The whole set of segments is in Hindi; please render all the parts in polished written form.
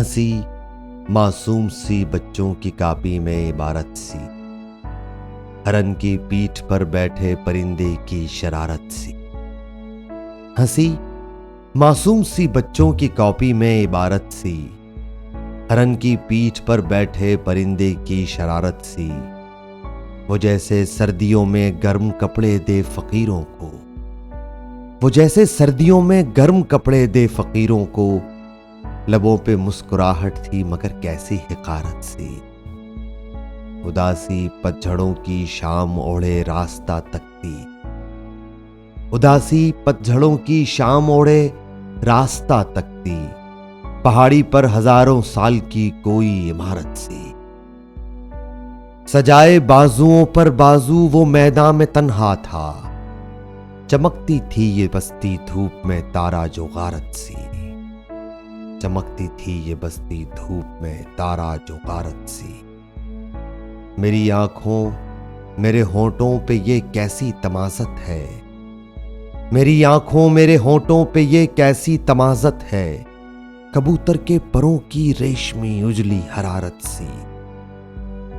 हंसी मासूम सी बच्चों की कापी में इबारत सी, हरन की पीठ पर बैठे परिंदे की शरारत सी। हंसी मासूम सी बच्चों की कॉपी में इबारत सी, हरन की पीठ पर बैठे परिंदे की शरारत सी। वो जैसे सर्दियों में गर्म कपड़े दे फकीरों को, वो जैसे सर्दियों में गर्म कपड़े दे फकीरों को। लबों पे मुस्कुराहट थी मगर कैसी हिकारत सी। उदासी पतझड़ों की शाम ओढ़े रास्ता तकती, उदासी पतझड़ों की शाम ओढ़े रास्ता तकती। पहाड़ी पर हजारों साल की कोई इमारत सी, सजाए बाजुओं पर बाजू वो मैदान में तन्हा था। चमकती थी ये बस्ती धूप में तारा जो गारत सी, चमकती थी ये बस्ती धूप में तारा जो गारत सी। मेरी आंखों मेरे होंठों पे ये कैसी तमाज़त है, मेरी आंखों मेरे होंठों पे ये कैसी तमाज़त है। कबूतर के परों की रेशमी उजली हरारत सी,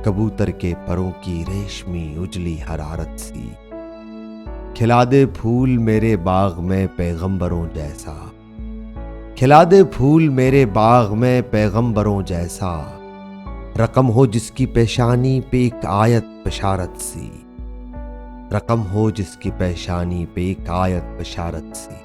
कबूतर के परों की रेशमी उजली हरारत सी। खिला दे फूल मेरे बाग में पैगंबरों जैसा, खिला दे फूल मेरे बाग में पैगंबरों जैसा। रकम हो जिसकी पेशानी पे एक आयत बशारत सी, रकम हो जिसकी पेशानी पे एक आयत बशारत सी।